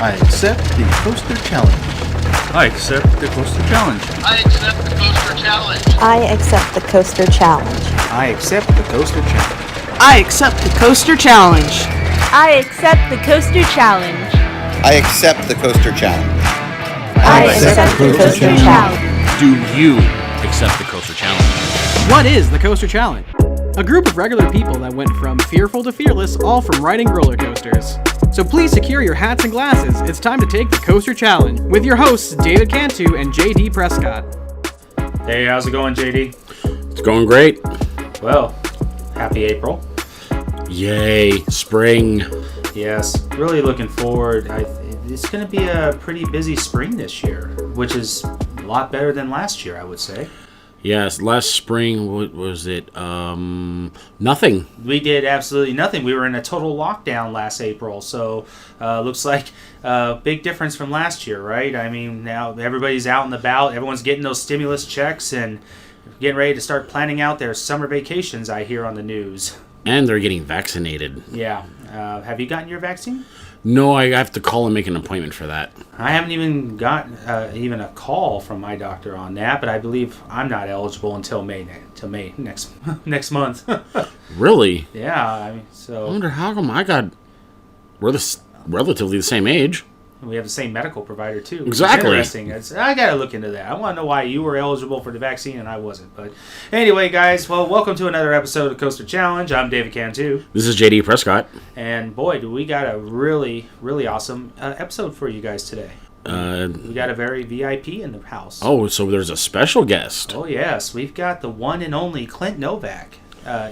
I accept the coaster challenge. I accept the coaster challenge. I accept the coaster challenge. I accept the coaster challenge. I accept the coaster challenge. I accept the coaster challenge. I accept the coaster challenge. I accept the coaster challenge. I accept the coaster challenge. Do you accept the coaster challenge? What is the coaster challenge? A group of regular people that went from fearful to fearless, all from riding roller coasters. So please secure your hats and glasses. It's time to take the coaster challenge with your hosts David Cantu and JD Prescott. Hey, how's it going, JD? It's going great. Well, happy April. Yay, spring. Yes, really looking forward. It's going to be a pretty busy spring this year, which is a lot better than last year, I would say. Yes, last spring, what was it? Nothing. We did absolutely nothing. We were in a total lockdown last April, so looks like a big difference from last year, right? I mean, now everybody's out and about. Everyone's getting those stimulus checks and getting ready to start planning out their summer vacations, I hear on the news. And they're getting vaccinated. Yeah. Have you gotten your vaccine? No, I have to call and make an appointment for that. I haven't even got even a call from my doctor on that, but I believe I'm not eligible until May next month. Really? Yeah, I mean, so I wonder how come we're relatively the same age. we have the same medical provider too. Exactly. It's interesting. I gotta look into that. I want to know why you were eligible for the vaccine and I wasn't. But anyway, guys, well, welcome to another episode of Coaster Challenge. I'm David Cantu. This is JD Prescott. And boy, do we got a really, really awesome episode for you guys today. We got a very VIP in the house. Oh, so there's a special guest. Oh yes, we've got the one and only Clint Novak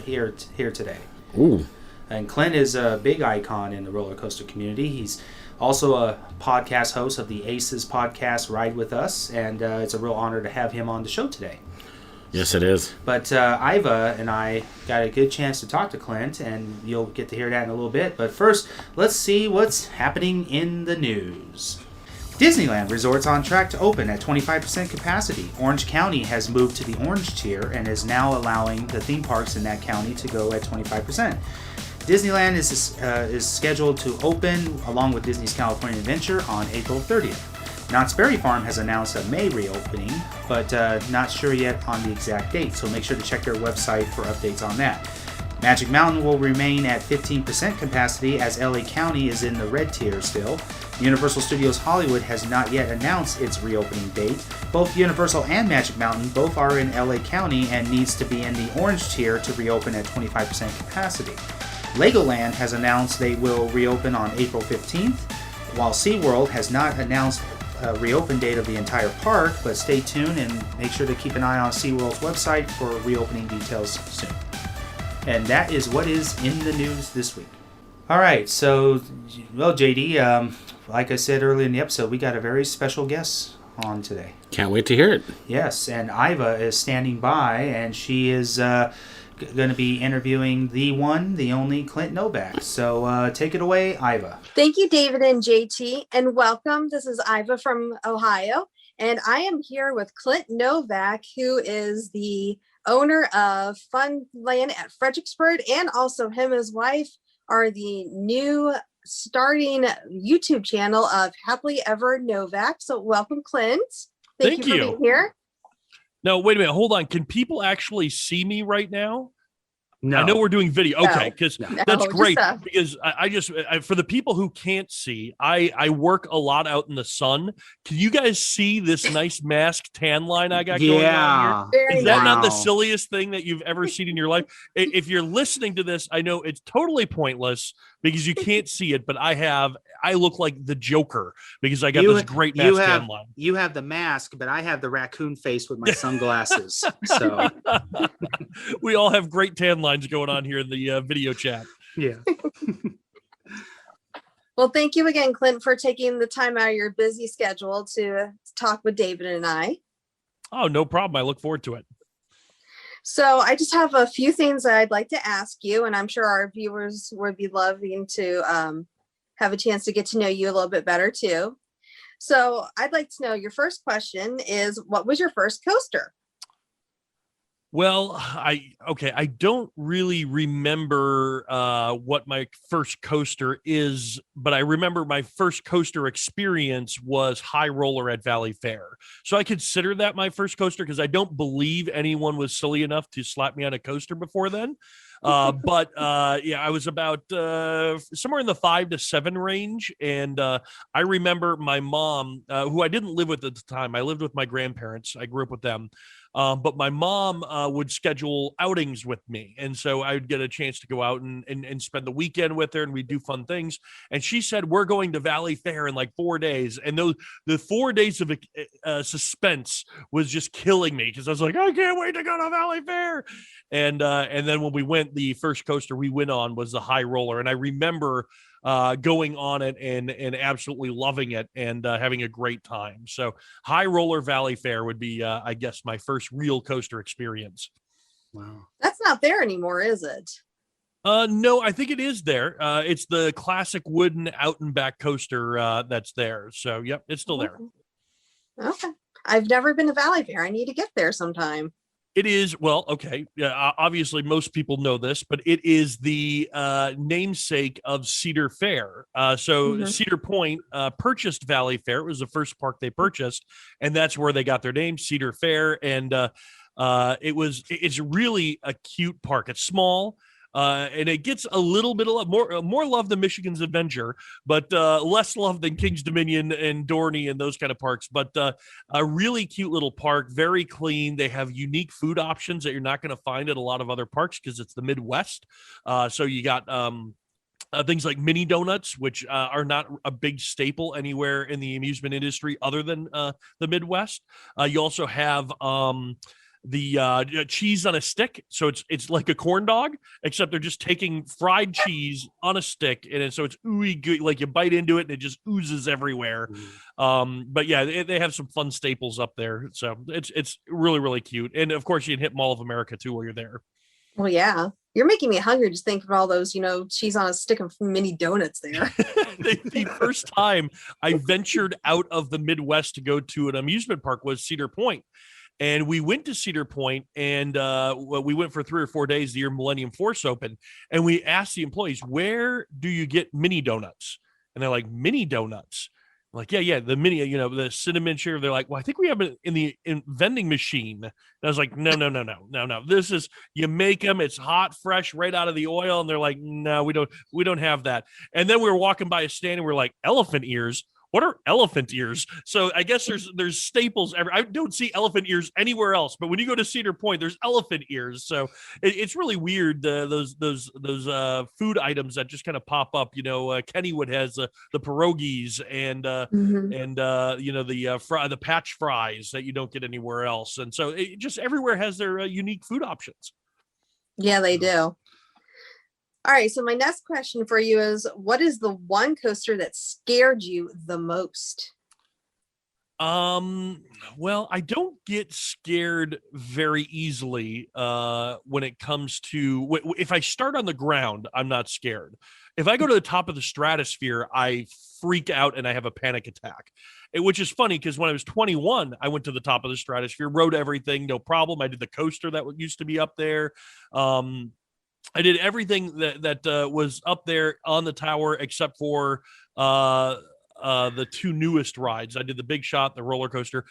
here today. Ooh. And Clint is a big icon in the roller coaster community. He's also a podcast host of the Aces podcast, Ride With Us, and it's a real honor to have him on the show today. Yes, it is. But Ivah and I got a good chance to talk to Clint, and you'll get to hear that in a little bit. But first, let's see what's happening in the news. Disneyland Resort's on track to open at 25% capacity. Orange County has moved to the orange tier and is now allowing the theme parks in that county to go at 25%. Disneyland is scheduled to open along with Disney's California Adventure on April 30th. Knott's Berry Farm has announced a May reopening, but not sure yet on the exact date, so make sure to check their website for updates on that. Magic Mountain will remain at 15% capacity as LA County is in the red tier still. Universal Studios Hollywood has not yet announced its reopening date. Both Universal and Magic Mountain both are in LA County and needs to be in the orange tier to reopen at 25% capacity. Legoland has announced they will reopen on April 15th, while SeaWorld has not announced a reopen date of the entire park, but stay tuned and make sure to keep an eye on SeaWorld's website for reopening details soon. And that is what is in the news this week. All right, so, well, JD, like I said earlier in the episode, we got a very special guest on today. Can't wait to hear it. Yes, and Ivah is standing by, and she is going to be interviewing the one, the only Clint Novak. So take it away, Ivah. Thank you, David and JT, and welcome. This is Ivah from Ohio, and I am here with Clint Novak, who is the owner of Funland at Fredericksburg, and also him and his wife are the new starting YouTube channel of Happily Ever Novak. So welcome, Clint. Thank you for being here. No, wait a minute. Hold on. Can people actually see me right now? No. I know we're doing video. Okay, because that's great. Just, because I just for the people who can't see, I work a lot out in the sun. Can you guys see this nice mask tan line I got going on here? Is that not the silliest thing that you've ever seen in your life? If you're listening to this, I know it's totally pointless because you can't see it, but I look like the Joker because I got this great mask tan line. You have the mask, but I have the raccoon face with my sunglasses. So we all have great tan lines going on here in the video chat. Yeah. Well, thank you again, Clint, for taking the time out of your busy schedule to talk with David and I. Oh, no problem. I look forward to it. So I just have a few things that I'd like to ask you, and I'm sure our viewers would be loving to have a chance to get to know you a little bit better too. So I'd like to know, your first question is, what was your first coaster? Well, I don't really remember what my first coaster is, but I remember my first coaster experience was High Roller at Valley Fair. So I consider that my first coaster because I don't believe anyone was silly enough to slap me on a coaster before then. But yeah, I was about somewhere in the 5 to 7 range, and I remember my mom, who I didn't live with at the time. I lived with my grandparents. I grew up with them. But my mom would schedule outings with me. And so I would get a chance to go out and spend the weekend with her, and we'd do fun things. And she said, we're going to Valley Fair in like 4 days. And the 4 days of suspense was just killing me because I was like, I can't wait to go to Valley Fair. And then when we went, the first coaster we went on was the High Roller. And I remember going on it and absolutely loving it and having a great time. So High Roller Valley Fair would be, I guess, my first real coaster experience. Wow. That's not there anymore, is it? No, I think it is there. It's the classic wooden out and back coaster that's there. So, yep, it's still there. Okay. I've never been to Valley Fair. I need to get there sometime. It is, well, okay. Yeah, obviously, most people know this, but it is the namesake of Cedar Fair. Cedar Point purchased Valley Fair. It was the first park they purchased, and that's where they got their name, Cedar Fair. And it's really a cute park. It's small. And it gets a little bit of more love than Michigan's Adventure, but less love than King's Dominion and Dorney and those kind of parks. But a really cute little park, very clean. They have unique food options that you're not going to find at a lot of other parks because it's the Midwest. So you got things like mini donuts, which are not a big staple anywhere in the amusement industry other than the Midwest. You also have the cheese on a stick, so it's like a corn dog, except they're just taking fried cheese on a stick, and so it's ooey gooey, like you bite into it and it just oozes everywhere. But yeah, they have some fun staples up there, so it's really, really cute. And of course you can hit Mall of America too while you're there. Well, yeah, you're making me hungry just think of all those cheese on a stick of mini donuts there. The first time I ventured out of the Midwest to go to an amusement park was Cedar Point. And we went to Cedar Point, and we went for 3 or 4 days the year Millennium Force opened. And we asked the employees, where do you get mini donuts? And they're like, mini donuts? I'm like, yeah, the mini, the cinnamon sugar. They're like, well, I think we have it in the vending machine. And I was like, no. This is, you make them. It's hot, fresh, right out of the oil. And they're like, no, we don't have that. And then we were walking by a stand, and we're like, elephant ears. What are elephant ears? So I guess there's staples. I don't see elephant ears anywhere else, but when you go to Cedar Point, there's elephant ears. So it's really weird. Those food items that just kind of pop up. Kennywood has the pierogies and the patch fries that you don't get anywhere else. And so it just everywhere has their unique food options. Yeah, they do. All right, so my next question for you is, what is the one coaster that scared you the most? Well, I don't get scared very easily when it comes to, if I start on the ground, I'm not scared. If I go to the top of the stratosphere, I freak out and I have a panic attack, which is funny because when I was 21, I went to the top of the stratosphere, rode everything, no problem. I did the coaster that used to be up there. I did everything that was up there on the tower except for the 2 newest rides. I did the Big Shot, the roller coaster.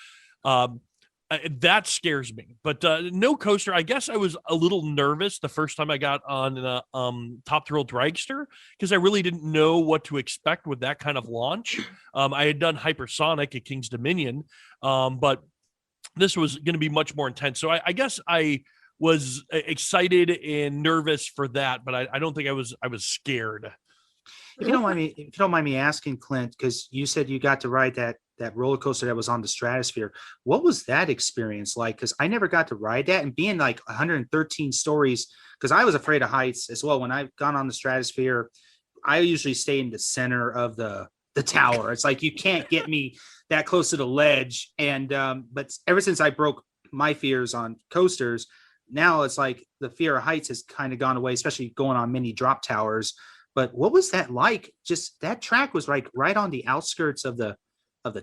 That scares me, but no coaster. I guess I was a little nervous the first time I got on the Top Thrill Dragster because I really didn't know what to expect with that kind of launch. I had done Hypersonic at King's Dominion, but this was going to be much more intense. So I guess I was excited and nervous for that, but I don't think I was scared. If you don't mind me asking, Clint, because you said you got to ride that roller coaster that was on the stratosphere. What was that experience like? Because I never got to ride that, and being like 113 stories, because I was afraid of heights as well. When I've gone on the stratosphere, I usually stay in the center of the tower. It's like you can't get me that close to the ledge. And but ever since I broke my fears on coasters, now it's like the fear of heights has kind of gone away, especially going on mini drop towers. But what was that like? Just that track was like right on the outskirts of the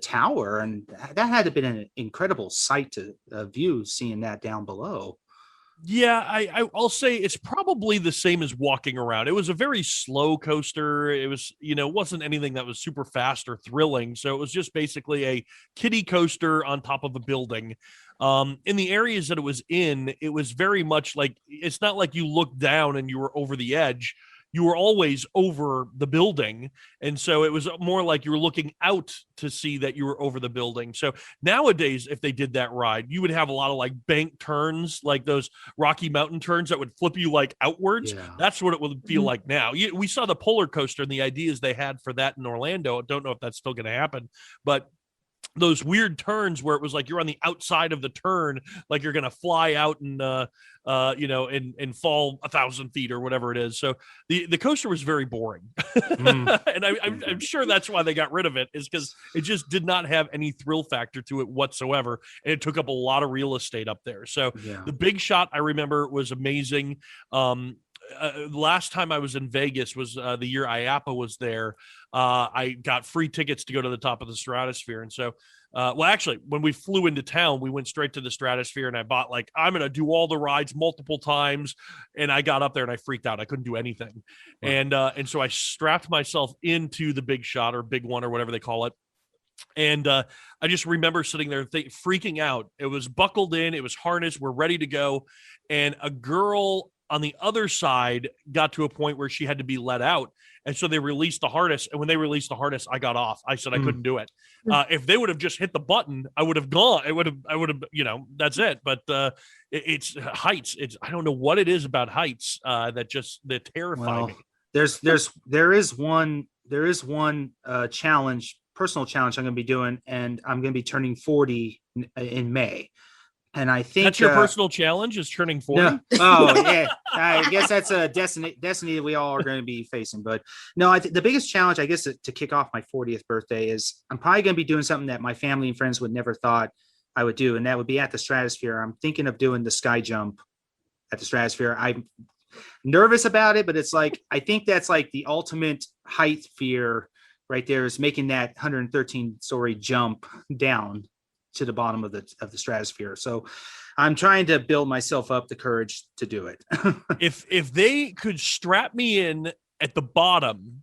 tower, and that had to have been an incredible sight to view, seeing that down below. Yeah, I'll say it's probably the same as walking around. It was a very slow coaster. It was, it wasn't anything that was super fast or thrilling. So it was just basically a kiddie coaster on top of a building. In the areas that it was in, it was very much like, it's not like you looked down and you were over the edge. You were always over the building. And so it was more like you were looking out to see that you were over the building. So nowadays, if they did that ride, you would have a lot of like bank turns, like those Rocky Mountain turns that would flip you like outwards. Yeah. That's what it would feel like now. We saw the polar coaster and the ideas they had for that in Orlando. I don't know if that's still going to happen, but those weird turns where it was like you're on the outside of the turn, like you're going to fly out and and fall 1,000 feet or whatever it is. So the coaster was very boring. And I'm sure that's why they got rid of it, is because it just did not have any thrill factor to it whatsoever. And it took up a lot of real estate up there. So the Big Shot, I remember, was amazing. Last time I was in Vegas was the year IAPA was there. I got free tickets to go to the top of the Stratosphere. And so, actually, when we flew into town, we went straight to the Stratosphere and I bought I'm going to do all the rides multiple times. And I got up there and I freaked out. I couldn't do anything. Wow. And so I strapped myself into the Big Shot or Big One or whatever they call it. And I just remember sitting there freaking out. It was buckled in. It was harnessed. We're ready to go. And a girl on the other side got to a point where she had to be let out. And so they released the harness. And when they released the harness, I got off. I said I couldn't do it. If they would have just hit the button, I would have gone. I would have, that's it. But it's heights. I don't know what it is about heights that terrify me. There is one challenge, personal challenge I'm going to be doing, and I'm going to be turning 40 in May. And I think that's your personal challenge, is turning 40. No. Oh yeah, I guess that's a destiny that we all are going to be facing. But no, the biggest challenge, I guess, to kick off my 40th birthday is I'm probably going to be doing something that my family and friends would never thought I would do, and that would be at the Stratosphere. I'm thinking of doing the sky jump at the Stratosphere. I'm nervous about it, but it's like, I think that's like the ultimate height fear right there, is making that 113-story jump down to the bottom of the Stratosphere. So I'm trying to build myself up the courage to do it. If they could strap me in at the bottom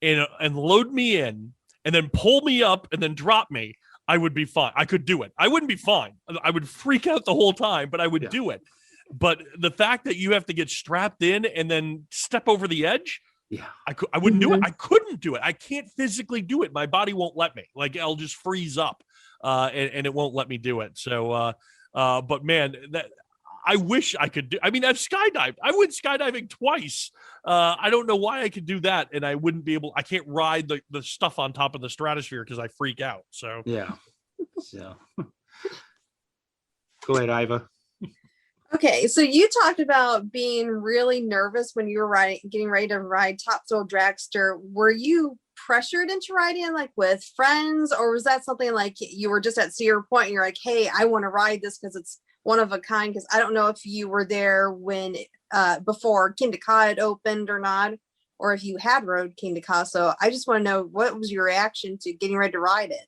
and load me in and then pull me up and then drop me, I would be fine. I could do it. I wouldn't be fine. I would freak out the whole time, but I would do it. But the fact that you have to get strapped in and then step over the edge, I wouldn't do it. I couldn't do it. I can't physically do it. My body won't let me. Like, I'll just freeze up. And it won't let me do it. So, but man, that I wish I could do. I mean, I've skydived. I went skydiving twice. I don't know why I could do that, and I wouldn't be able. I can't ride the stuff on top of the Stratosphere because I freak out. So So go ahead, Ivah. Okay, so you talked about being really nervous when you were getting ready to ride Top Thrill Dragster. Were you pressured into riding like with friends, or was that something like you were just at Cedar Point and you're like, hey, I want to ride this because it's one of a kind? Because I don't know if you were there when before Kingda Ka had opened or not, or if you had rode Kingda Ka. So I just want to know, what was your reaction to getting ready to ride it?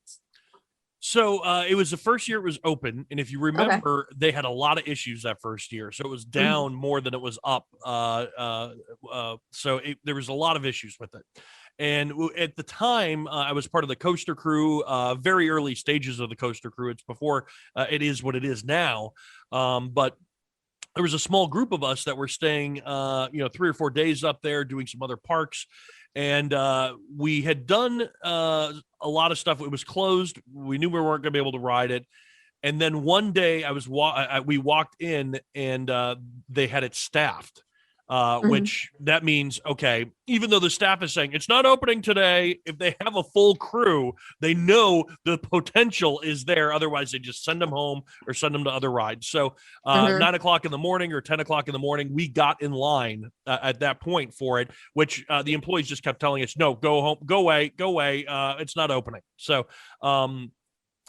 So it was the first year it was open, and if you remember, they had a lot of issues that first year, so it was down more than it was up. So there was a lot of issues with it. And at the time, I was part of the coaster crew, very early stages of the coaster crew. It's before it is what it is now. But there was a small group of us that were staying, 3 or 4 days up there doing some other parks. And we had done a lot of stuff. It was closed. We knew we weren't going to be able to ride it. And then one day we walked in and they had it staffed. Which that means, okay, even though the staff is saying it's not opening today, if they have a full crew, they know the potential is there. Otherwise, they just send them home or send them to other rides. So 9 o'clock in the morning or 10 o'clock in the morning, we got in line at that point for it, which the employees just kept telling us, no, go home, go away. It's not opening. So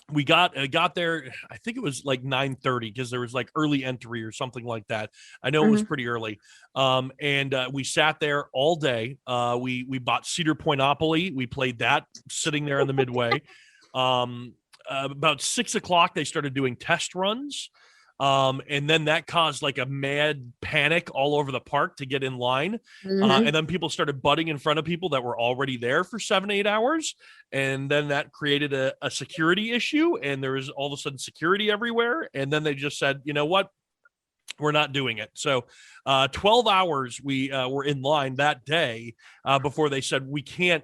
we got there. I think it was like 9:30 because there was like early entry or something like that. I know it was pretty early. And we sat there all day. We bought Cedar Pointopoly. We played that sitting there in the midway. About 6 o'clock, they started doing test runs. And then that caused like a mad panic all over the park to get in line. And then people started butting in front of people that were already there for 7-8 hours. And then that created a security issue. And there was all of a sudden security everywhere. And then they just said, you know what? We're not doing it. So 12 hours we were in line that day before they said we can't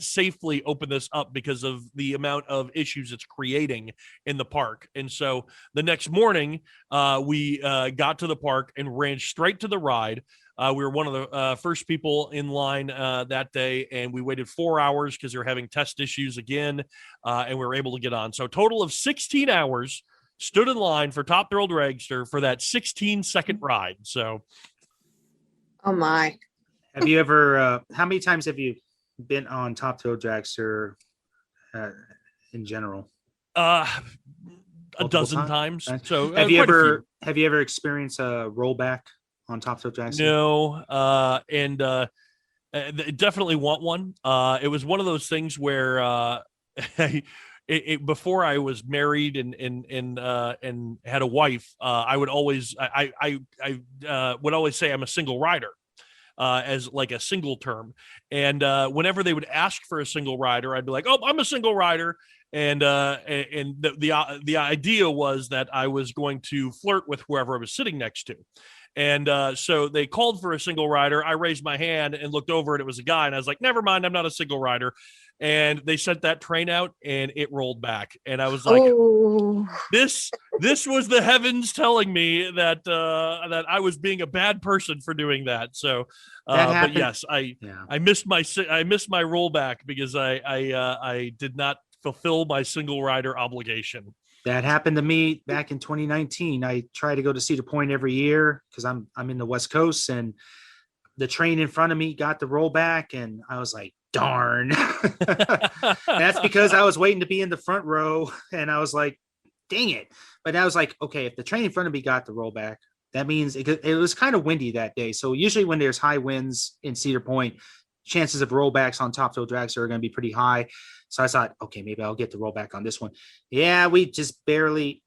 safely open this up because of the amount of issues it's creating in the park. And so the next morning we got to the park and ran straight to the ride. We were one of the first people in line that day, and we waited 4 hours because they were having test issues again, and we were able to get on. So a total of 16 hours stood in line for Top Thrill Dragster for that 16-second ride. So, oh my! Have you ever? How many times have you been on Top Thrill Dragster in general? A dozen times. Right. So, have you ever experienced a rollback on Top Thrill Dragster? No, and definitely want one. It was one of those things where before I was married and had a wife, I would always would always say I'm a single rider, as like a single term. And whenever they would ask for a single rider, I'd be like, "Oh, I'm a single rider." And the idea was that I was going to flirt with whoever I was sitting next to. And so they called for a single rider. I raised my hand and looked over, and it was a guy. And I was like, "Never mind, I'm not a single rider." And they sent that train out, and it rolled back. And I was like, "This was the heavens telling me that that I was being a bad person for doing that." So, but yes, I missed my rollback because I did not fulfill my single rider obligation. That happened to me back in 2019. I try to go to Cedar Point every year because I'm in the West Coast, and the train in front of me got the rollback, and I was like, darn. That's because I was waiting to be in the front row, and I was like, dang it. But I was like, okay, if the train in front of me got the rollback, that means it was kind of windy that day. So usually when there's high winds in Cedar Point, chances of rollbacks on Top Thrill Dragster are going to be pretty high. So I thought, okay, maybe I'll get the rollback on this one. Yeah, we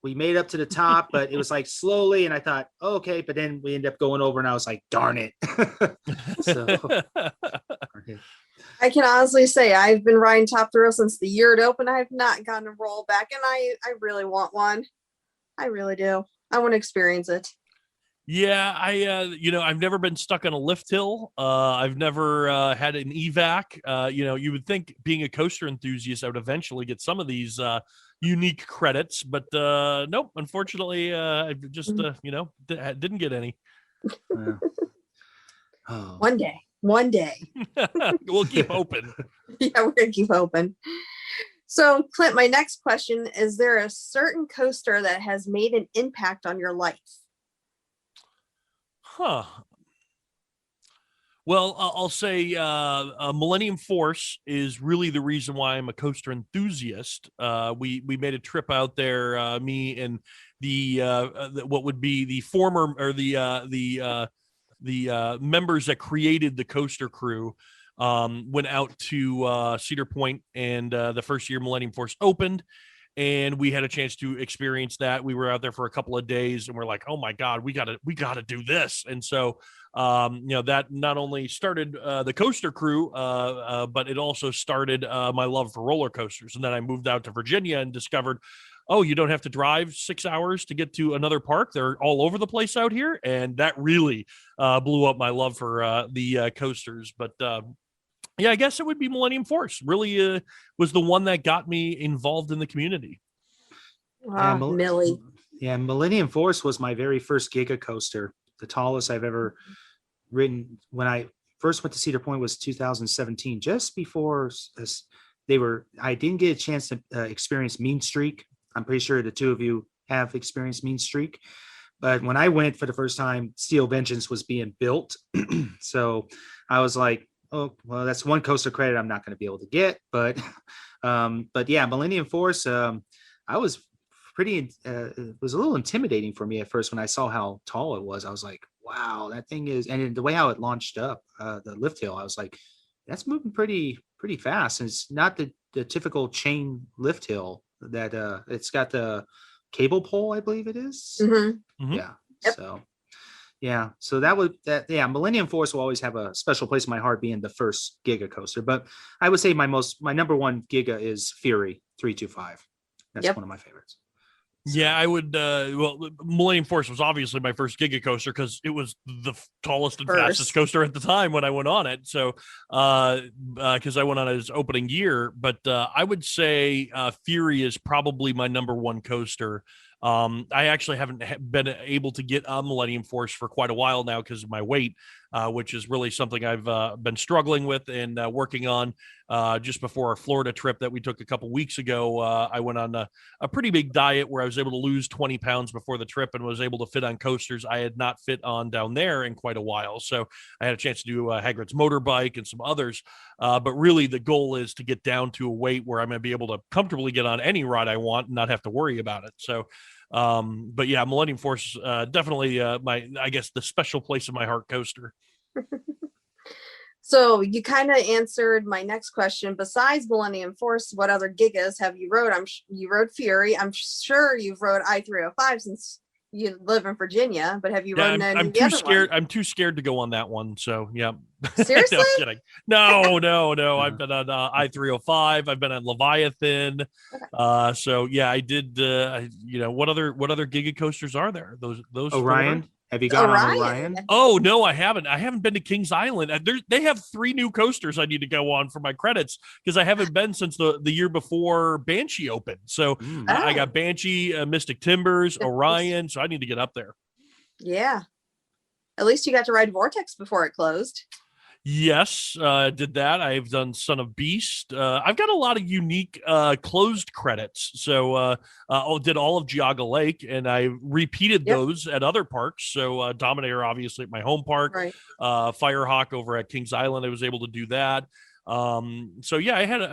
made up to the top, but it was like slowly. And I thought, oh, okay, but then we ended up going over, and I was like, darn it. So, okay. I can honestly say I've been riding Top Thrill since the year it opened. I have not gotten a rollback, and I really want one. I really do. I want to experience it. Yeah, I've never been stuck on a lift hill. I've never had an evac. You would think being a coaster enthusiast, I would eventually get some of these unique credits, but nope. Unfortunately, I just didn't get any. One day. We'll keep hoping. Yeah, we're gonna keep hoping. So, Clint, my next question is: there a certain coaster that has made an impact on your life? Huh. Well, I'll say Millennium Force is really the reason why I'm a coaster enthusiast. We made a trip out there, me and the what would be the former or the members that created the coaster crew. Went out to Cedar Point, and the first year Millennium Force opened. And we had a chance to experience that. We were out there for a couple of days, and we're like, "Oh my God, we gotta do this!" And so, that not only started the coaster crew, but it also started my love for roller coasters. And then I moved out to Virginia and discovered, oh, you don't have to drive 6 hours to get to another park. They're all over the place out here, and that really blew up my love for the coasters. But yeah, I guess it would be Millennium Force. Really was the one that got me involved in the community. Millie. Yeah, Millennium Force was my very first Giga coaster, the tallest I've ever ridden. When I first went to Cedar Point was 2017, just before I didn't get a chance to experience Mean Streak. I'm pretty sure the two of you have experienced Mean Streak. But when I went for the first time, Steel Vengeance was being built. So I was like, oh, well, that's one coaster credit I'm not going to be able to get. But yeah, Millennium Force, I was it was a little intimidating for me at first when I saw how tall it was. I was like, wow, that thing is, and the way how it launched up, the lift hill, I was like, that's moving pretty fast. And it's not the typical chain lift hill that it's got the cable pole, I believe it is. Mhm. Yeah. Yep. So Millennium Force will always have a special place in my heart, being the first Giga coaster. But I would say my number one Giga is Fury 325. That's one of my favorites. Yeah, I would. Well, Millennium Force was obviously my first Giga coaster because it was the tallest and fastest coaster at the time when I went on it. So, because I went on its opening year, but I would say Fury is probably my number one coaster. I actually haven't been able to get on Millennium Force for quite a while now because of my weight, which is really something I've been struggling with and working on. Just before our Florida trip that we took a couple weeks ago, I went on a pretty big diet where I was able to lose 20 pounds before the trip and was able to fit on coasters I had not fit on down there in quite a while. So I had a chance to do Hagrid's motorbike and some others. But really the goal is to get down to a weight where I'm going to be able to comfortably get on any ride I want and not have to worry about it. So, but yeah, Millennium Force, definitely I guess the special place in my heart coaster. So you kind of answered my next question. Besides Millennium Force, what other Gigas have you rode? You rode Fury. I'm sure you've rode I-305 since you live in Virginia, but have you rode any I'm the too other scared. one? I'm too scared to go on that one. So yeah. Seriously? No, I'm kidding. No. I've been on I-305. I've been on Leviathan. So yeah, I did. What other Giga coasters are there? Those Orion. Have you gone on Orion? Oh no, I haven't. I haven't been to Kings Island. They have 3 new coasters I need to go on for my credits because I haven't been since the year before Banshee opened. So I got Banshee, Mystic Timbers, Orion. So I need to get up there. Yeah. At least you got to ride Vortex before it closed. Yes, did that. I've done Son of Beast. I've got a lot of unique closed credits. So did all of Geauga Lake, and I repeated those at other parks. So Dominator, obviously, at my home park. Right. Firehawk over at Kings Island, I was able to do that. So yeah, I had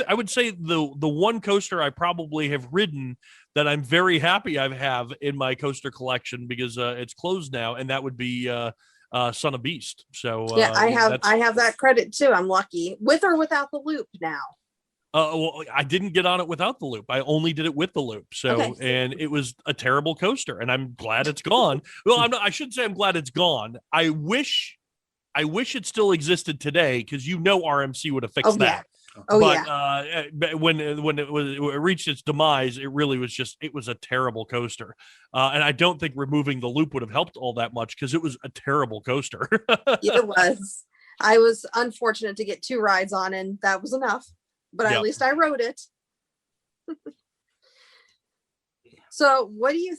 I would say the one coaster I probably have ridden that I'm very happy I have in my coaster collection because it's closed now, and that would be Son of Beast. So yeah, I have that credit too. I'm lucky, with or without the loop now. Well, I didn't get on it without the loop. I only did it with the loop. So, and it was a terrible coaster, and I'm glad it's gone. Well, I shouldn't say I'm glad it's gone. I wish it still existed today because RMC would have fixed that. But when it reached its demise, it really was it was a terrible coaster. And I don't think removing the loop would have helped all that much because it was a terrible coaster. It was. I was unfortunate to get 2 rides on, and that was enough. But at least I rode it. So what do you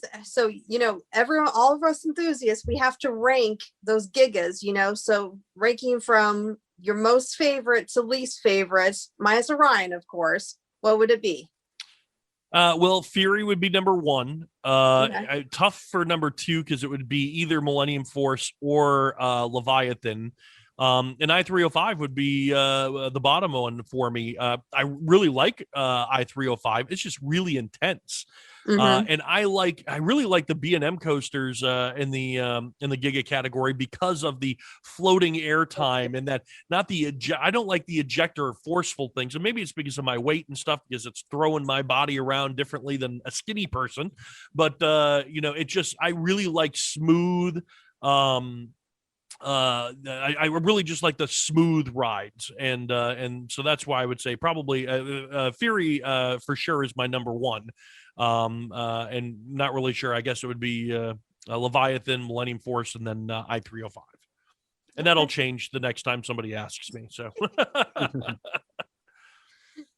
all of us enthusiasts, we have to rank those Gigas, so ranking from your most favorite to least favorite, minus Orion, of course, what would it be? Well, Fury would be number 1. Tough for number 2 because it would be either Millennium Force or Leviathan. And I-305 would be the bottom one for me. I really like I-305. It's just really intense. And I really like the B&M coasters in the Giga category because of the floating air time and that I don't like the ejector or forceful things. And maybe it's because of my weight and stuff because it's throwing my body around differently than a skinny person. But I really like smooth. I really just like the smooth rides, and so that's why I would say probably Fury for sure is my number 1. And not really sure. I guess it would be Leviathan, Millennium Force, and then I-305, and that'll change the next time somebody asks me. So.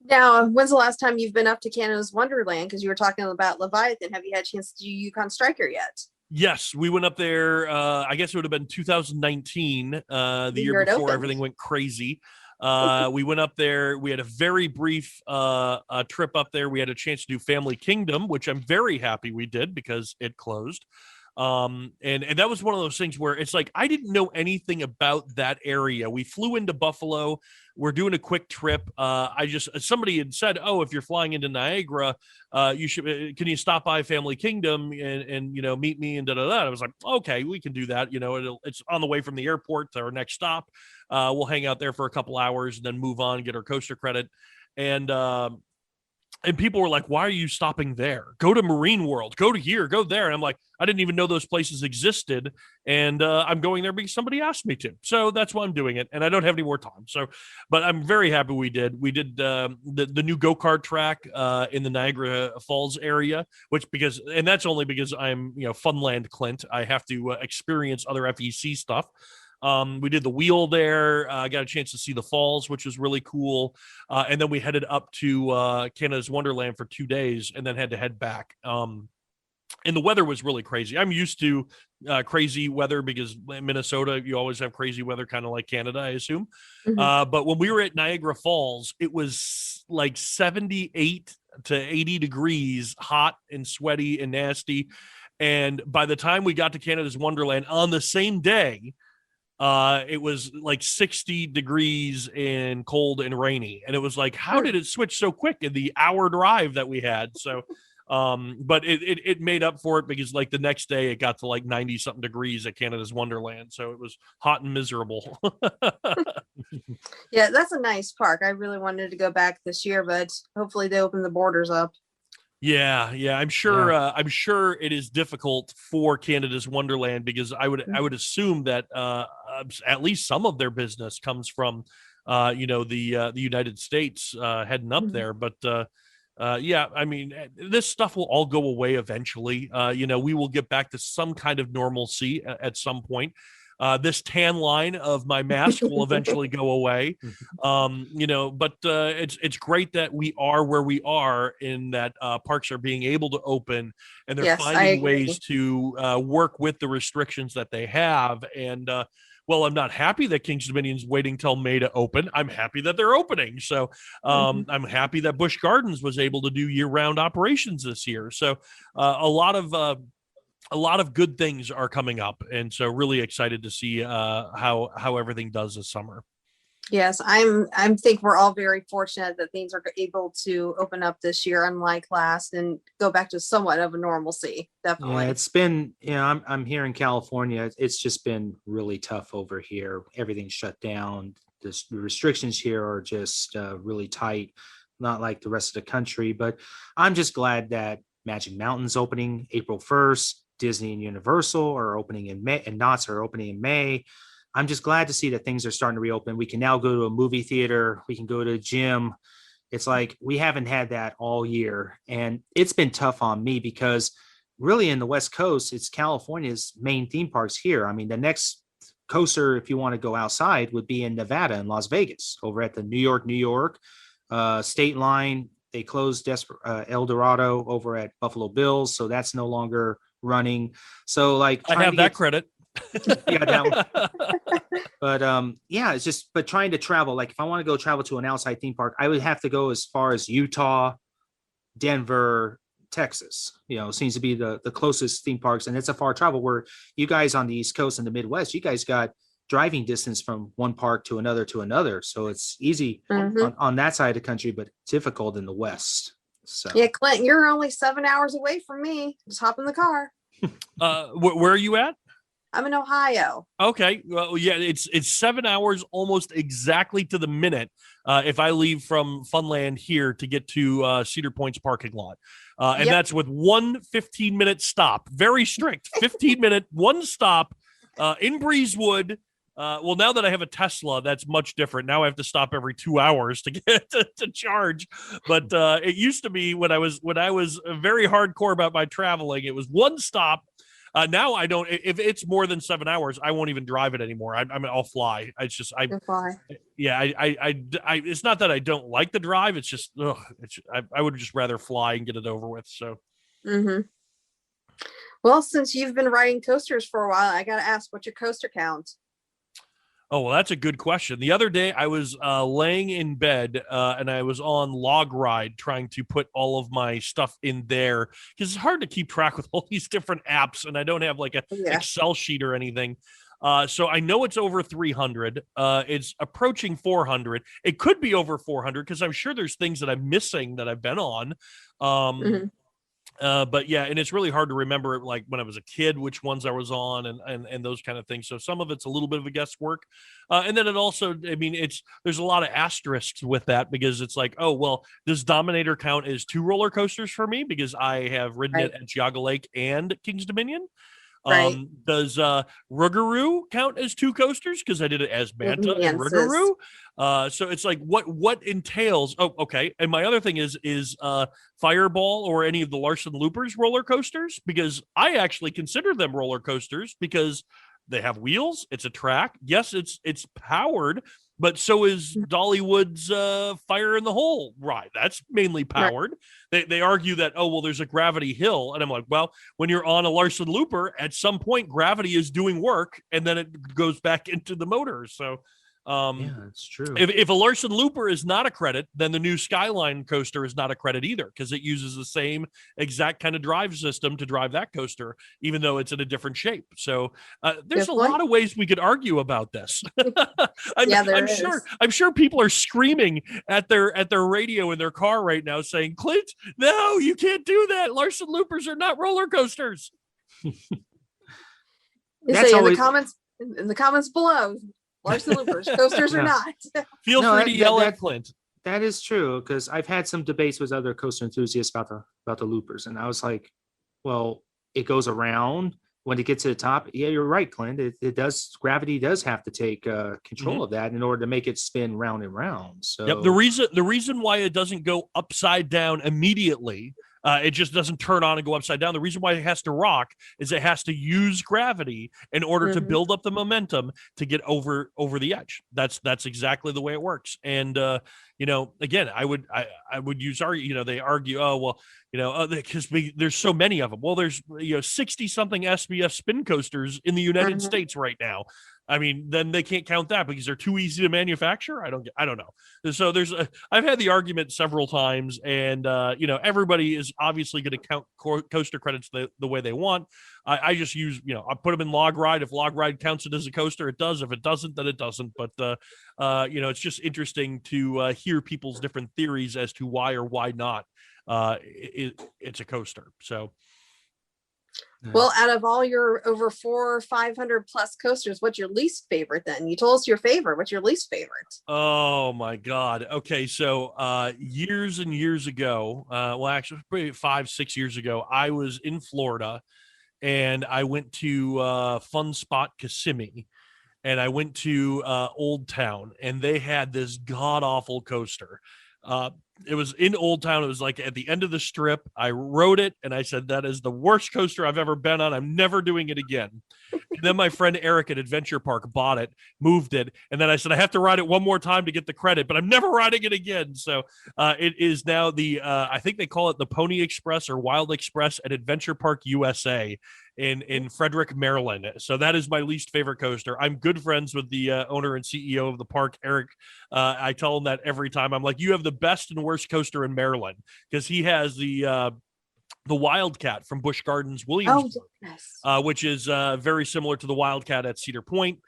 Now, when's the last time you've been up to Canada's Wonderland? Because you were talking about Leviathan. Have you had a chance to do Yukon Striker yet? Yes, we went up there. I guess it would have been 2019, the year before everything went crazy. We went up there. We had a very brief trip up there. We had a chance to do Family Kingdom, which I'm very happy we did because it closed. And that was one of those things where it's like I didn't know anything about that area. We flew into Buffalo. We're doing a quick trip. Somebody had said, "Oh, if you're flying into Niagara, can you stop by Family Kingdom and meet me and da da da." I was like, "Okay, we can do that." It's on the way from the airport to our next stop. We'll hang out there for a couple hours and then move on, get our coaster credit. And And people were like, why are you stopping there? Go to Marine World, go to here, go there. And I'm like, I didn't even know those places existed. And I'm going there because somebody asked me to. So that's why I'm doing it. And I don't have any more time. So, but I'm very happy we did. We did the new go-kart track in the Niagara Falls area, and that's only because I'm, Funland Clint. I have to experience other FEC stuff. We did the wheel there. I got a chance to see the falls, which was really cool. And then we headed up to Canada's Wonderland for 2 days and then had to head back. And the weather was really crazy. I'm used to crazy weather because in Minnesota, you always have crazy weather, kind of like Canada, I assume. Mhm. But when we were at Niagara Falls, it was like 78 to 80 degrees, hot and sweaty and nasty. And by the time we got to Canada's Wonderland on the same day, it was like 60 degrees and cold and rainy. And it was like, how did it switch so quick in the hour drive that we had? So, but it made up for it because like the next day it got to like 90 something degrees at Canada's Wonderland. So it was hot and miserable. Yeah, that's a nice park. I really wanted to go back this year, but hopefully they open the borders up. Yeah. I'm sure. I'm sure it is difficult for Canada's Wonderland because I would assume that at least some of their business comes from, the United States heading up there. But yeah, I mean, this stuff will all go away eventually. We will get back to some kind of normalcy at some point. This tan line of my mask will eventually go away. But it's great that we are where we are in that parks are being able to open and they're finding ways to work with the restrictions that they have. And well, I'm not happy that King's Dominion's waiting till May to open. I'm happy that they're opening. So I'm happy that Busch Gardens was able to do year-round operations this year. So a lot of good things are coming up, and so really excited to see how everything does this summer. Yes, I think we're all very fortunate that things are able to open up this year, unlike last, and go back to somewhat of a normalcy. Definitely. Yeah, it's been, I'm here in California. It's just been really tough over here. Everything's shut down. The restrictions here are just really tight, not like the rest of the country. But I'm just glad that Magic Mountain's opening April 1st. Disney and Universal are opening in May, and Knott's are opening in May. I'm just glad to see that things are starting to reopen. We can now go to a movie theater. We can go to a gym. It's like we haven't had that all year. And it's been tough on me because really in the West Coast, it's California's main theme parks here. I mean, the next coaster, if you want to go outside, would be in Nevada and Las Vegas over at the New York state line. They closed El Dorado over at Buffalo Bills. So that's no longer running. So like I have that credit. Yeah, that one. But it's just trying to travel. Like if I want to go travel to an outside theme park, I would have to go as far as Utah, Denver, Texas. Seems to be the closest theme parks, and it's a far travel. Where you guys on the East Coast and the Midwest, you guys got driving distance from one park to another. So it's easy on that side of the country, but difficult in the West. So yeah, Clint, you're only 7 hours away from me. Just hop in the car. Where are you at? I'm in Ohio. Okay. Well, yeah, it's 7 hours almost exactly to the minute if I leave from Funland here to get to Cedar Point's parking lot. And that's with one 15-minute stop. Very strict. 15-minute, one stop in Breezewood. Well, now that I have a Tesla, that's much different. Now I have to stop every 2 hours to get to charge. But it used to be when I was very hardcore about my traveling, it was one stop. Now I don't. If it's more than 7 hours, I won't even drive it anymore. I'll fly. It's just fly. Yeah. I. It's not that I don't like the drive. It's just I would just rather fly and get it over with. So. Mm-hmm. Well, since you've been riding coasters for a while, I got to ask, what's your coaster count? Oh, well, that's a good question. The other day I was laying in bed and I was on Log Ride trying to put all of my stuff in there because it's hard to keep track with all these different apps and I don't have like a Excel sheet or anything. So I know it's over 300. It's approaching 400. It could be over 400 because I'm sure there's things that I'm missing that I've been on. But yeah, and it's really hard to remember, like when I was a kid, which ones I was on and those kind of things. So some of it's a little bit of a guesswork. And then it also, I mean, there's a lot of asterisks with that because it's like, oh, well, does Dominator count as 2 roller coasters for me? Because I have ridden it at Geauga Lake and King's Dominion. Does Rougarou count as 2 coasters? Because I did it as Manta and Rougarou. So it's like what entails. Oh, okay. And my other thing is Fireball or any of the Larson Loopers roller coasters, because I actually consider them roller coasters because they have wheels. It's a track. Yes, it's powered, but so is Dollywood's Fire in the Hole ride. That's mainly powered. They argue that, oh, well, there's a gravity hill. And I'm like, well, when you're on a Larson Looper, at some point, gravity is doing work, and then it goes back into the motor. So yeah, that's true. If a Larson Looper is not a credit, then the new Skyline coaster is not a credit either, because it uses the same exact kind of drive system to drive that coaster, even though it's in a different shape. So there's a lot of ways we could argue about this. I'm sure people are screaming at their radio in their car right now saying, Clint, no, you can't do that. Larson Loopers are not roller coasters. That's say in the comments below. Larson Loopers, coasters or not. Feel free to yell at Clint. That is true, because I've had some debates with other coaster enthusiasts about the loopers, and I was like, well, it goes around. When it gets to the top, yeah, you're right, Clint. It does. Gravity does have to take control of that in order to make it spin round and round. So the reason why it doesn't go upside down immediately. It just doesn't turn on and go upside down. The reason why it has to rock is it has to use gravity in order to build up the momentum to get over the edge. That's exactly the way it works. And again, I would use they argue, oh well, because there's so many of them. Well, there's 60 something SBF spin coasters in the United States right now. I mean, then they can't count that because they're too easy to manufacture. I don't know. So I've had the argument several times, and everybody is obviously going to count coaster credits the way they want. I just use, I put them in Log Ride. If Log Ride counts it as a coaster, it does. If it doesn't, then it doesn't. But it's just interesting to hear people's different theories as to why or why not it's a coaster. So. Well, out of all your over 400 or 500 plus coasters, what's your least favorite then? You told us your favorite. What's your least favorite? Oh, my God. Okay, so years and years ago, actually, probably 5-6 years ago, I was in Florida, and I went to Fun Spot Kissimmee, and I went to Old Town, and they had this god-awful coaster. It was in Old Town. It was like at the end of the strip. I rode it, and I said, that is the worst coaster I've ever been on. I'm never doing it again. And then my friend Eric at Adventure Park bought it, moved it, and then I said, I have to ride it one more time to get the credit, but I'm never riding it again. So it is now I think they call it the Pony Express or Wild Express at Adventure Park USA in Frederick, Maryland. So that is my least favorite coaster. I'm good friends with the owner and CEO of the park, Eric. I tell him that every time. I'm like, you have the best and worst coaster in Maryland, because he has the Wildcat from Busch Gardens Williamsburg, which is very similar to the Wildcat at Cedar Point,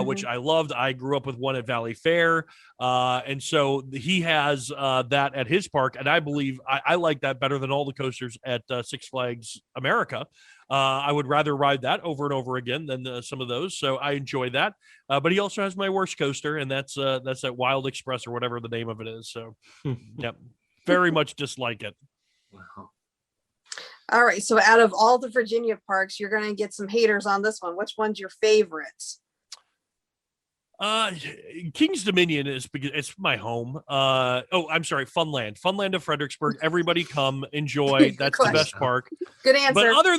which I loved. I grew up with one at Valley Fair. And so he has that at his park. And I believe I like that better than all the coasters at Six Flags America. I would rather ride that over and over again than some of those. So I enjoy that. But he also has my worst coaster, and that's that Wild Express or whatever the name of it is. So, yep, very much dislike it. Wow. All right. So out of all the Virginia parks, you're going to get some haters on this one. Which one's your favorite? King's Dominion is because it's my home. I'm sorry, Funland of Fredericksburg. Everybody come enjoy. That's the best park. Good answer. But other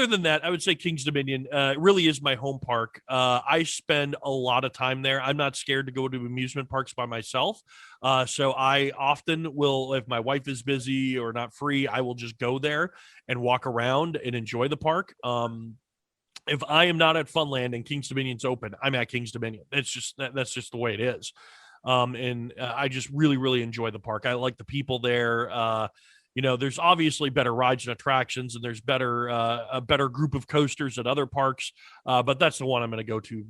than that, I would say King's Dominion really is my home park. I spend a lot of time there. I'm not scared to go to amusement parks by myself. So I often will, if my wife is busy or not free, I will just go there and walk around and enjoy the park. If I am not at Funland and King's Dominion's open, I'm at King's Dominion. That's just the way it is. And I just really, really enjoy the park. I like the people there. There's obviously better rides and attractions, and there's a better group of coasters at other parks. But that's the one I'm going to go to,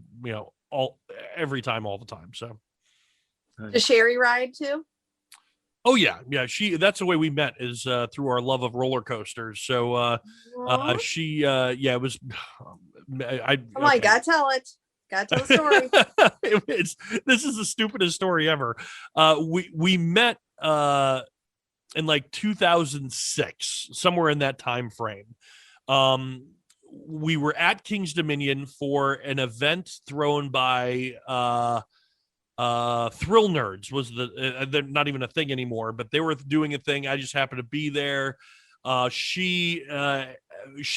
every time, all the time. So the Sherry ride too. Oh yeah. That's the way we met, is through our love of roller coasters. So it was. Come on, gotta tell it. Gotta tell the story. This is the stupidest story ever. We met in like 2006, somewhere in that time frame. We were at King's Dominion for an event thrown by Thrill Nerds. They're not even a thing anymore, but they were doing a thing. I just happened to be there. She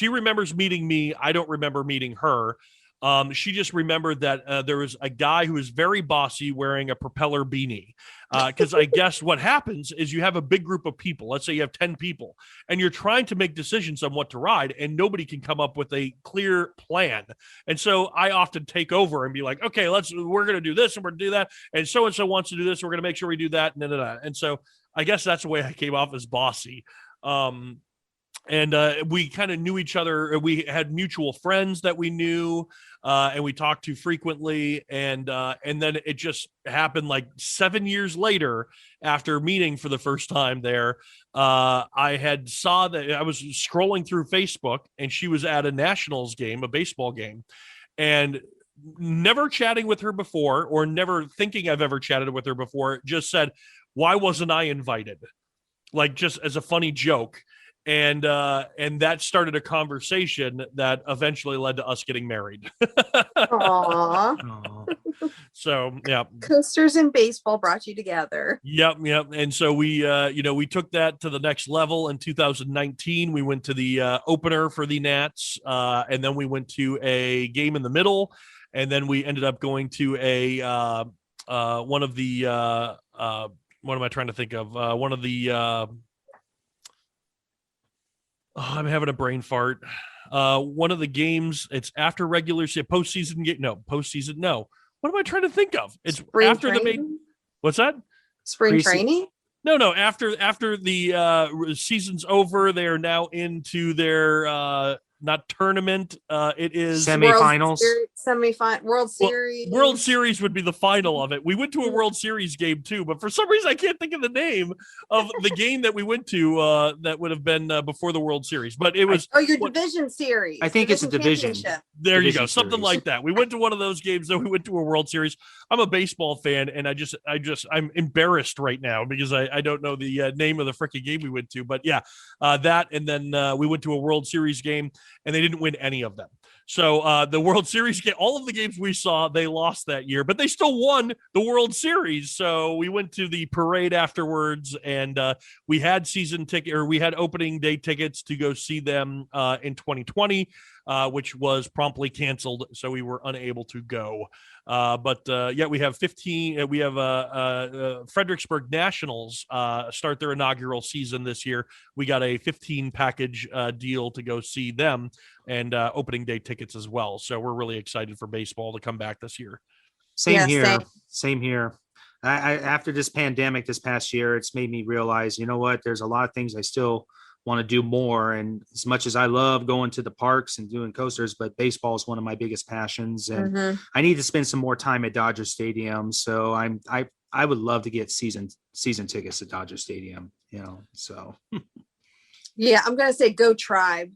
remembers meeting me. I don't remember meeting her. She just remembered that there was a guy who was very bossy wearing a propeller beanie. Because I guess what happens is you have a big group of people. Let's say you have 10 people, and you're trying to make decisions on what to ride, and nobody can come up with a clear plan. And so I often take over and be like, okay, we're going to do this and we're going to do that. And so wants to do this. We're going to make sure we do that. And so I guess that's the way I came off as bossy. And we kind of knew each other. We had mutual friends that we knew, and we talked to frequently. And then it just happened like 7 years later, after meeting for the first time there. I had saw that I was scrolling through Facebook, and she was at a Nationals game, a baseball game, and never chatting with her before, or never thinking I've ever chatted with her before, just said, "Why wasn't I invited?" Like, just as a funny joke. And that started a conversation that eventually led to us getting married. Aww. So yeah, coasters and baseball brought you together. Yep. And so we took that to the next level. In 2019, we went to the opener for the Nats, and then we went to a game in the middle, and then we ended up going to a one of the what am I trying to think of? One of the I'm having a brain fart. One of the games, it's after regular season, postseason game. No, postseason. No. What am I trying to think of? It's spring after training? the main. What's that? Spring training? No. After the season's over, they are now into their not tournament. It is semifinals. World Series. World Series would be the final of it. We went to a World Series game too, but for some reason I can't think of the name of the game that we went to. That would have been before the World Series, but it was division series. I think it's a division. There you go, Division something series. like that. We went to one of those games, then we went to a World Series. I'm a baseball fan, and I'm embarrassed right now because I don't know the name of the freaking game we went to, but yeah, that, and then we went to a World Series game, and they didn't win any of them. So the World Series game, all of the games we saw, they lost that year, but they still won the World Series. So we went to the parade afterwards, and we had we had opening day tickets to go see them in 2020, which was promptly canceled. So we were unable to go. But we have 15. We have Fredericksburg Nationals start their inaugural season this year. We got a 15 package deal to go see them, and opening day tickets as well. So we're really excited for baseball to come back this year. Same here. I after this pandemic this past year, it's made me realize, you know what, there's a lot of things I still want to do more. And as much as I love going to the parks and doing coasters, but baseball is one of my biggest passions, and I need to spend some more time at Dodger Stadium. So I would love to get season tickets to Dodger Stadium, so. Yeah, I'm going to say go Tribe.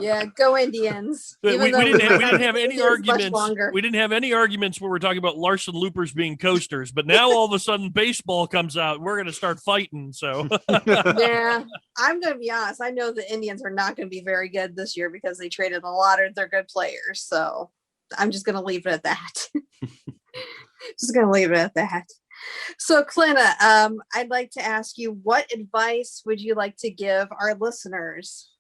Yeah, go Indians. We didn't have any arguments. We didn't have any arguments where we're talking about Larson Loopers being coasters, but now all of a sudden baseball comes out. We're going to start fighting. So yeah, I'm going to be honest. I know the Indians are not going to be very good this year because they traded a lot of their good players. So I'm just going to leave it at that. So, Clint, I'd like to ask you, what advice would you like to give our listeners?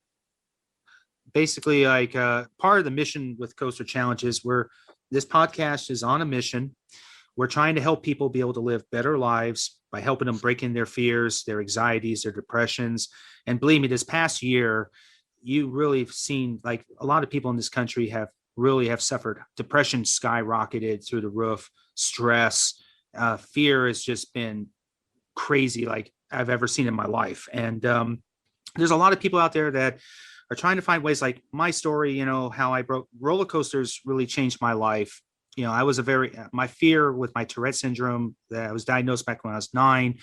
Basically, like part of the mission with Coaster Challenges, this podcast is on a mission. We're trying to help people be able to live better lives by helping them break in their fears, their anxieties, their depressions. And believe me, this past year, you really have seen, like, a lot of people in this country have suffered. Depression skyrocketed through the roof, stress. Fear has just been crazy, like I've ever seen in my life. And there's a lot of people out there that are trying to find ways, like my story, how I broke roller coasters really changed my life. I was my fear with my Tourette syndrome that I was diagnosed back when I was 9.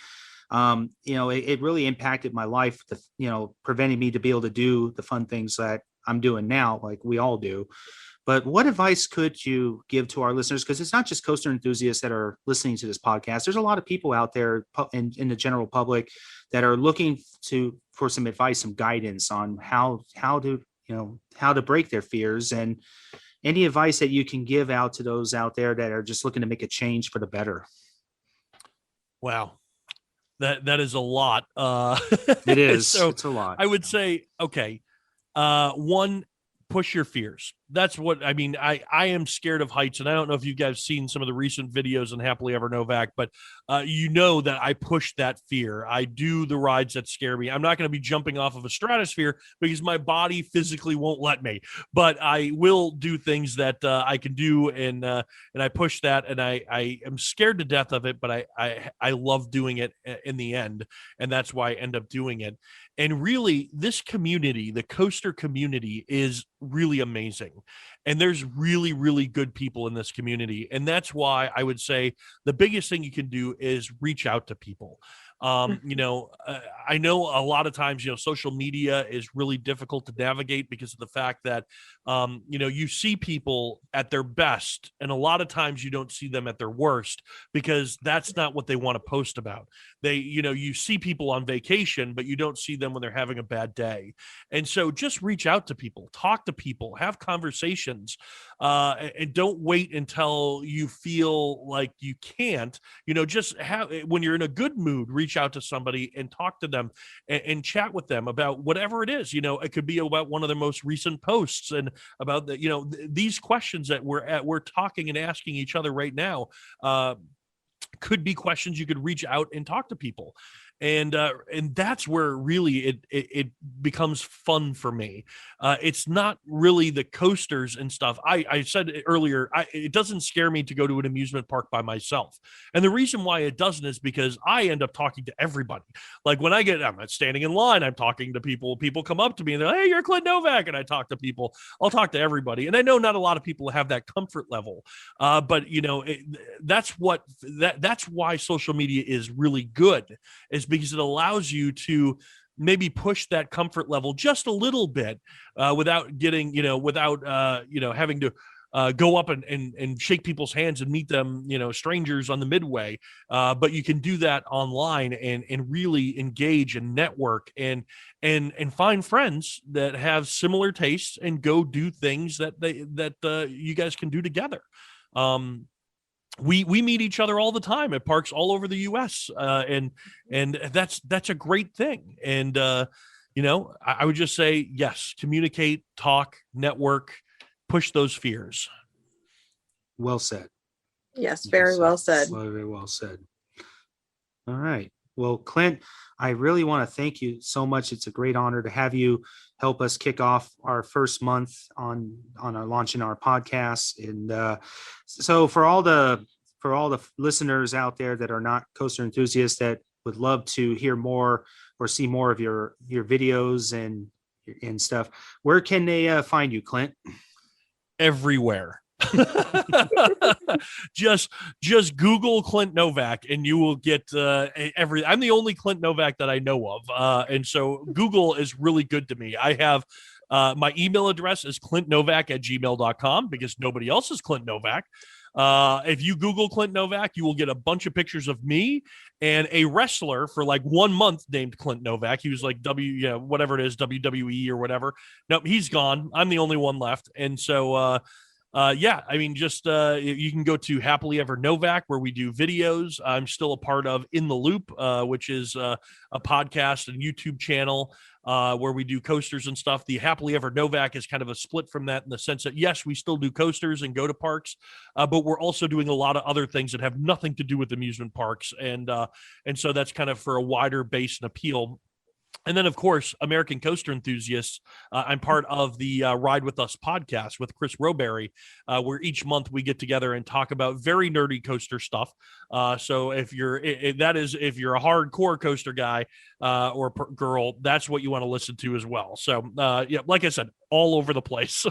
It really impacted my life, preventing me to be able to do the fun things that I'm doing now, like we all do. But what advice could you give to our listeners? Because it's not just coaster enthusiasts that are listening to this podcast. There's a lot of people out there in the general public that are looking for some advice, some guidance on how to break their fears, and any advice that you can give out to those out there that are just looking to make a change for the better. Wow. That is a lot. It is. So it's a lot. I would say, okay. One, push your fears. That's what I mean. I am scared of heights, and I don't know if you guys seen some of the recent videos on Happily Ever Novak, but that I push that fear. I do the rides that scare me. I'm not going to be jumping off of a stratosphere because my body physically won't let me, but I will do things that I can do, and I push that, and I am scared to death of it, but I love doing it in the end, and that's why I end up doing it. And really, this community, the coaster community, is really amazing. And there's really, really good people in this community. And that's why I would say the biggest thing you can do is reach out to people. I know a lot of times, social media is really difficult to navigate because of the fact that, you see people at their best, and a lot of times you don't see them at their worst because that's not what they want to post about. You see people on vacation, but you don't see them when they're having a bad day. And so just reach out to people, talk to people, have conversations, and don't wait until you feel like you can't, when you're in a good mood, reach out to somebody and talk to them and chat with them about whatever it is. It could be about one of their most recent posts and about these questions that we're talking and asking each other right now. Could be questions you could reach out and talk to people. And that's where really it becomes fun for me. It's not really the coasters and stuff. I said earlier, it doesn't scare me to go to an amusement park by myself. And the reason why it doesn't is because I end up talking to everybody. Like when I'm standing in line, I'm talking to people. People come up to me and they're like, "Hey, you're Clint Novak," and I talk to people. I'll talk to everybody. And I know not a lot of people have that comfort level, but that's why social media is really good. Is because it allows you to maybe push that comfort level just a little bit without getting, having to go up and shake people's hands and meet them, strangers on the midway. But you can do that online and really engage and network and find friends that have similar tastes and go do things that you guys can do together. We meet each other all the time at parks all over the U.S. And that's a great thing. And I would just say yes, communicate, talk, network, push those fears. Well said. Yes, very well said. Very well said. All right. Well, Clint, I really want to thank you so much. It's a great honor to have you help us kick off our first month on our launching our podcast. And so for all the listeners out there that are not coaster enthusiasts that would love to hear more or see more of your videos and stuff, where can they find you, Clint? Everywhere. just Google Clint Novak and you will get I'm the only Clint Novak that I know of, and so Google is really good to me. I have my email address is clintnovak@gmail.com because nobody else is Clint Novak. If you Google Clint Novak, you will get a bunch of pictures of me and a wrestler for like 1 month named Clint Novak. He was like whatever it is, WWE or whatever. Nope, he's gone. I'm the only one left. And so you can go to Happily Ever Novak where we do videos. I'm still a part of In the Loop, which is a podcast and YouTube channel where we do coasters and stuff. The Happily Ever Novak is kind of a split from that in the sense that, yes, we still do coasters and go to parks, but we're also doing a lot of other things that have nothing to do with amusement parks. And so that's kind of for a wider base and appeal. And then, of course, American Coaster Enthusiasts, I'm part of the Ride With Us podcast with Chris Roberry, where each month we get together and talk about very nerdy coaster stuff. So if you're a hardcore coaster guy or girl, that's what you want to listen to as well. So, like I said, all over the place.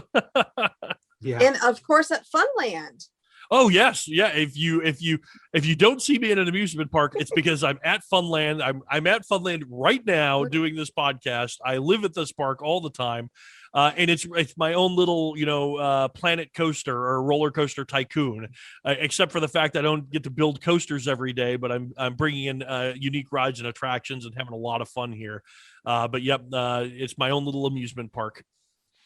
Yeah. And, of course, at Funland. Oh yes, yeah. If you don't see me in an amusement park, it's because I'm at Funland. I'm at Funland right now doing this podcast. I live at this park all the time, and it's my own little planet coaster or roller coaster tycoon. Except for the fact I don't get to build coasters every day, but I'm bringing in unique rides and attractions and having a lot of fun here. But yep, it's my own little amusement park.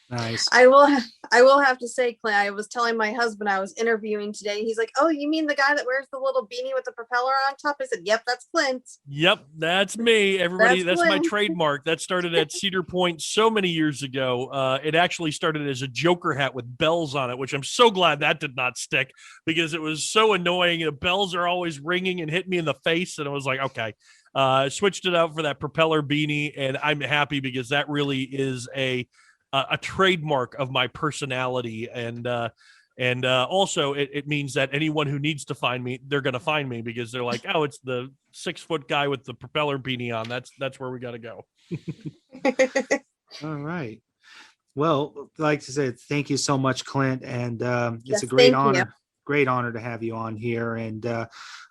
Nice. I will have to say, Clint, I was telling my husband I was interviewing today. He's like, "Oh, you mean the guy that wears the little beanie with the propeller on top?" I said, "Yep, that's Clint." Yep, that's me. Everybody, that's my Clint. trademark. That started at Cedar Point so many years ago. It actually started as a Joker hat with bells on it, which I'm so glad that did not stick because it was so annoying. The bells are always ringing and hitting me in the face, and I was like, okay. Switched it out for that propeller beanie, and I'm happy because that really is a trademark of my personality, and also it means that anyone who needs to find me, they're going to find me because they're like, oh, it's the 6-foot guy with the propeller beanie on. That's where we got to go. All right. Well, I'd like to say thank you so much, Clint, and it's Yes, a great thank you. great honor to have you on here, and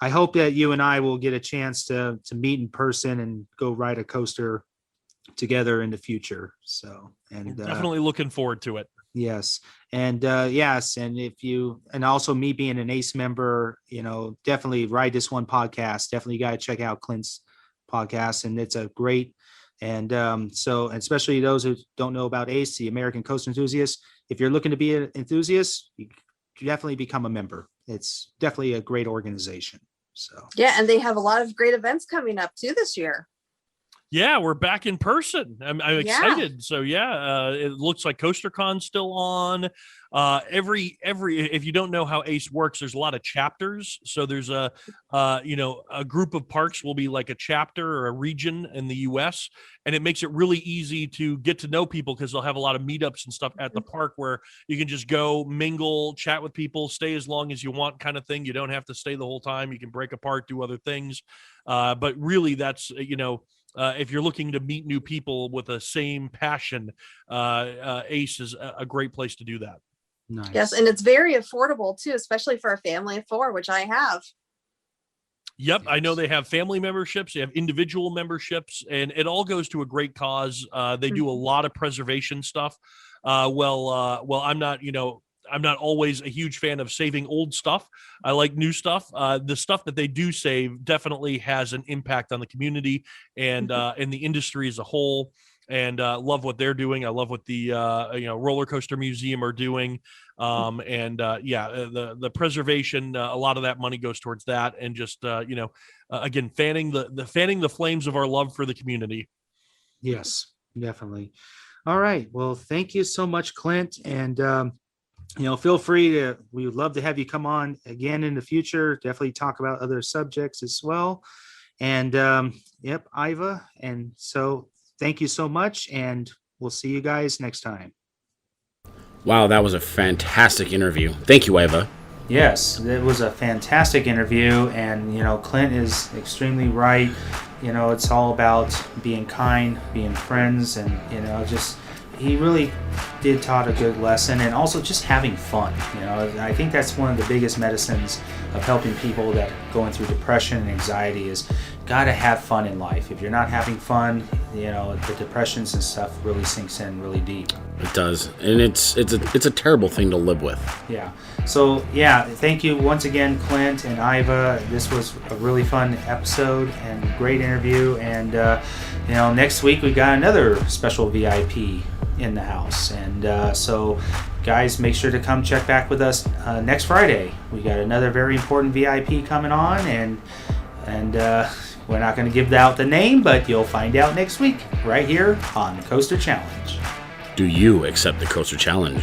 I hope that you and I will get a chance to meet in person and go ride a coaster together in the future. So, and definitely looking forward to it. Yes. And yes, and if you, and also me being an ACE member, definitely Ride This One podcast. Definitely got to check out Clint's podcast, and it's a great. And so, especially those who don't know about ACE, the American Coaster Enthusiasts, if you're looking to be an enthusiast, you definitely become a member. It's definitely a great organization. So Yeah, and they have a lot of great events coming up too this year. Yeah, we're back in person. I'm excited. So yeah, it looks like CoasterCon's still on. Every if you don't know how ACE works, there's a lot of chapters. So there's a group of parks will be like a chapter or a region in the US, and it makes it really easy to get to know people because they'll have a lot of meetups and stuff at the park where you can just go mingle, chat with people, stay as long as you want kind of thing. You don't have to stay the whole time. You can break apart, do other things. But really that's, if you're looking to meet new people with the same passion, ACE is a great place to do that. nice. Yes, and it's very affordable too, especially for a family of 4, which I have. Yep, I know they have family memberships, they have individual memberships, and it all goes to a great cause. They do a lot of preservation stuff. I'm not always a huge fan of saving old stuff. I like new stuff. The stuff that they do save definitely has an impact on the community and the industry as a whole. And love what they're doing. I love what the Roller Coaster Museum are doing. The preservation, a lot of that money goes towards that, and just again, fanning the flames of our love for the community. Yes, definitely. All right. Well, thank you so much, Clint, and feel free to, we would love to have you come on again in the future. Definitely talk about other subjects as well. And yep, Ivah. And so thank you so much. And we'll see you guys next time. Wow, that was a fantastic interview. Thank you, Ivah. Yes, it was a fantastic interview. And, Clint is extremely right. It's all about being kind, being friends, and, he really did taught a good lesson, and also just having fun. I think that's one of the biggest medicines of helping people that are going through depression and anxiety is got to have fun in life. If you're not having fun, the depressions and stuff really sinks in really deep. It does, and it's a terrible thing to live with. Yeah. So yeah, thank you once again, Clint and Ivah. This was a really fun episode and great interview. And next week we got another special VIP in the house. And so guys, make sure to come check back with us next Friday. We got another very important VIP coming on, and we're not going to give out the name, but you'll find out next week right here on the Coaster Challenge. Do you accept the Coaster Challenge?